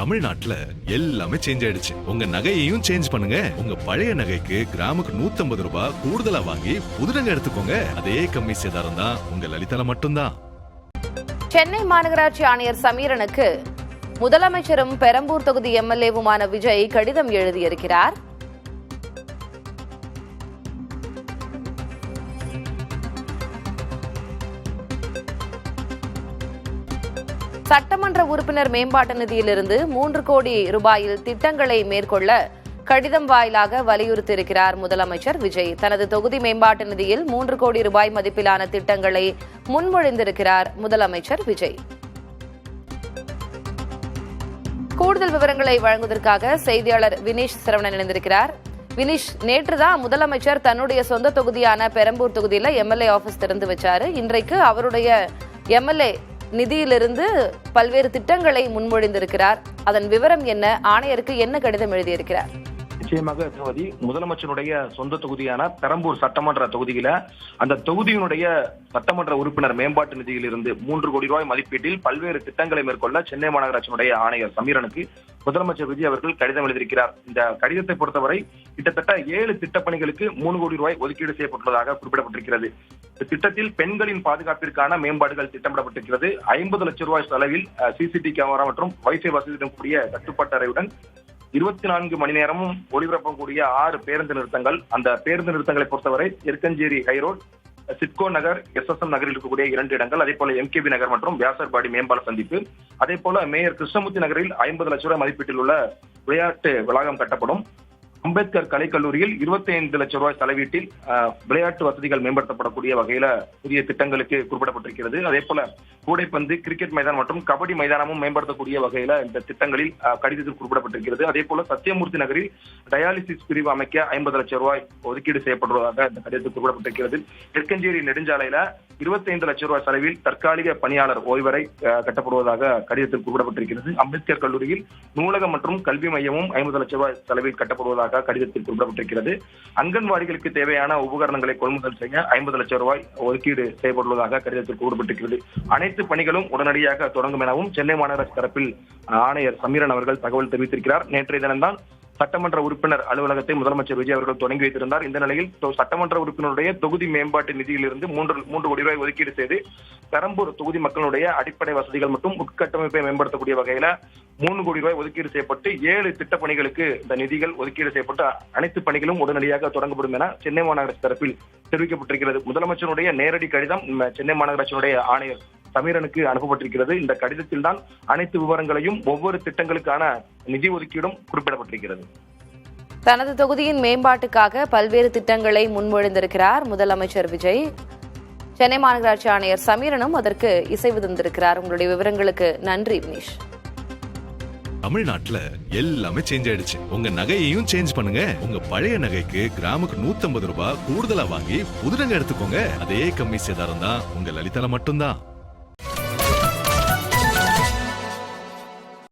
தமிழ்நாட்டுல எல்லாமே சேஞ்ச் ஆயிடுச்சு. உங்க நகையையும் சேஞ்ச் பண்ணுங்க. உங்க பழைய நகைக்கு கிராமுக்கு 150 ரூபாய் கூடுதலா வாங்கி புது நகை எடுத்துக்கோங்க. அதே கம்மி சேதாரம் தான் உங்க லலிதால மட்டும்தான். சென்னை மாநகராட்சி ஆணையர் சமீரனுக்கு முதலமைச்சரும் பெரம்பூர் தொகுதி எம்எல்ஏவுமான விஜய் கடிதம் எழுதியிருக்கிறார். சட்டமன்ற உறுப்பினர் மேம்பாட்டு நிதியிலிருந்து 3 கோடி ரூபாயில் திட்டங்களை மேற்கொள்ள கடிதம் வாயிலாக வலியுறுத்தியிருக்கிறார் முதலமைச்சர் விஜய். தனது தொகுதி மேம்பாட்டு நிதியில் 3 கோடி ரூபாய் மதிப்பிலான திட்டங்களை முன்மொழிந்திருக்கிறார் முதலமைச்சர் விஜய். கூடுதல் விவரங்களை வழங்குவதற்காக செய்தியாளர் வினீஷ் சரவணன் இணைந்திருக்கிறார். வினீஷ், நேற்றுதான் முதலமைச்சர் தன்னுடைய சொந்த தொகுதியான பெரம்பூர் தொகுதியில் எம்எல்ஏ ஆபீஸ் திறந்து வச்சாரு. இன்றைக்கு அவருடைய எம்எல்ஏ நிதியிலிருந்து பல்வேறு திட்டங்களை முன்மொழிந்திருக்கிறார். அதன் விவரம் என்ன? ஆணையருக்கு என்ன கடிதம் எழுதியிருக்கிறார்? நிச்சயமாக திருமதி, முதலமைச்சருடைய சொந்த தொகுதியான பெரம்பூர் சட்டமன்ற தொகுதியில அந்த தொகுதியினுடைய சட்டமன்ற உறுப்பினர் மேம்பாட்டு நிதியிலிருந்து 3 கோடி ரூபாய் மதிப்பீட்டில் பல்வேறு திட்டங்களை மேற்கொள்ள சென்னை மாநகராட்சியினுடைய ஆணையர் சமீரனுக்கு முதலமைச்சர் விஜய் அவர்கள் கடிதம் எழுதியிருக்கிறார். இந்த கடிதத்தை பொறுத்தவரை கிட்டத்தட்ட 7 திட்டப்பணிகளுக்கு 3 கோடி ரூபாய் ஒதுக்கீடு செய்யப்பட்டுள்ளதாக குறிப்பிடப்பட்டிருக்கிறது. திட்டத்தில் பெண்களின் பாதுகாப்பிற்கான மேம்பாடுகள் திட்டமிடப்பட்டிருக்கிறது. 50 லட்சம் ரூபாய் செலவில் சிசிடிவி கேமரா மற்றும் வைஃபை வசதியுடன் கூடிய கட்டுப்பாட்டு அறையுடன் 24 மணி நேரமும் ஒளிபரப்பக்கூடிய 6 பேருந்து நிறுத்தங்கள். அந்த பேருந்து நிறுத்தங்களை பொறுத்தவரை எருக்கஞ்சேரி ஹைரோட், சிட்கோ நகர், எஸ்எஸ்எம் நகரில் இருக்கக்கூடிய 2 இடங்கள், அதே போல எம்கேபி நகர் மற்றும் வியாசர்பாடி மேம்பால சந்திப்பு, அதே போல மேயர் கிருஷ்ணமூர்த்தி நகரில் 50 லட்சம் ரூபாய் மதிப்பீட்டில் உள்ள விளையாட்டு வளாகம் கட்டப்படும். அம்பேத்கர் கலைக்கல்லூரியில் 25 லட்சம் ரூபாய் செலவீட்டில் விளையாட்டு வசதிகள் மேம்படுத்தப்படக்கூடிய வகையில புதிய திட்டங்களுக்கு குறிப்பிடப்பட்டிருக்கிறது. அதே போல கூடைப்பந்து, கிரிக்கெட் மைதானம் மற்றும் கபடி மைதானமும் மேம்படுத்தக்கூடிய வகையில இந்த திட்டங்களில் கடிதத்தில் குறிப்பிடப்பட்டிருக்கிறது. அதே போல சத்தியமூர்த்தி நகரில் டயாலிசிஸ் பிரிவு அமைக்க 50 லட்சம் ரூபாய் ஒதுக்கீடு செய்யப்படுவதாக இந்த கடிதத்தில் குறிப்பிடப்பட்டிருக்கிறது. தெற்கஞ்சேரி நெடுஞ்சாலையில 25 லட்சம் ரூபாய் செலவில் தற்காலிக பணியாளர் ஓய்வறை கட்டப்படுவதாக கடிதத்தில் குறிப்பிடப்பட்டிருக்கிறது. அம்பேத்கர் கல்லூரியில் நூலகம் மற்றும் கல்வி மையமும் 50 லட்சம் ரூபாய் செலவில் கட்டப்படுவதாக கடிதத்தில் குறிப்பிடப்பட்டிருக்கிறது. அங்கன்வாடிகளுக்கு தேவையான உபகரணங்களை கொள்முதல் செய்ய 50 லட்சம் ரூபாய் ஒதுக்கீடு செய்யப்பட்டுள்ளதாக கடிதத்தில் குறிப்பிட்டிருக்கிறது. அனைத்து பணிகளும் உடனடியாக தொடங்கும் எனவும் சென்னை மாநகராட்சி தரப்பில் ஆணையர் சமீரன் அவர்கள் தகவல் தெரிவித்திருக்கிறார். நேற்றைய தினம்தான் சட்டமன்ற உறுப்பினர் அலுவலகத்தை முதலமைச்சர் விஜய் அவர்கள் தொடங்கி வைத்திருந்தார். இந்த நிலையில் சட்டமன்ற உறுப்பினருடைய தொகுதி மேம்பாட்டு நிதியிலிருந்து 3 கோடி ரூபாய் ஒதுக்கீடு செய்து பெரம்பூர் தொகுதி மக்களுடைய அடிப்படை வசதிகள் மற்றும் உட்கட்டமைப்பை மேம்படுத்தக்கூடிய வகையில 3 கோடி ரூபாய் ஒதுக்கீடு செய்யப்பட்டு 7 திட்டப் பணிகளுக்கு இந்த நிதிகள் ஒதுக்கீடு செய்யப்பட்டு அனைத்து பணிகளும் உடனடியாக தொடங்கப்படும் என சென்னை மாநகராட்சி தரப்பில் தெரிவிக்கப்பட்டிருக்கிறது. முதலமைச்சருடைய நேரடி கடிதம் சென்னை மாநகராட்சியினுடைய ஆணையர் சமீரனுக்கு அனுப்பப்பட்டிருக்கிறது. இந்த கடிதத்தில் தான் அனைத்து விவரங்களையும் ஒவ்வொரு திட்டங்களுக்கான நிதி ஒதுக்கீடும் குறிப்பிடப்பட்டிருக்கிறது. தனது தொகுதியின் மேம்பாட்டுக்காக பல்வேறு திட்டங்களை முன்மொழிந்திருக்கிறார் முதலமைச்சர் விஜய். சென்னை மாநகராட்சி ஆணையர் சமீரனும் அதற்கு இசைவு தந்திருக்கிறார். உங்களுடைய விவரங்களுக்கு நன்றி வினீஷ். தமிழ்நாட்டுல எல்லாமே சேஞ்ச் ஆயிடுச்சு. உங்க நகையையும் சேஞ்ச் பண்ணுங்க. உங்க பழைய நகைக்கு கிராமுக்கு 150 ரூபாய் கூடுதலா வாங்கி புது நகை எடுத்துக்கோங்க. அதே கம்மி சேதாரம் தான் உங்க லலிதால மட்டும்தான்.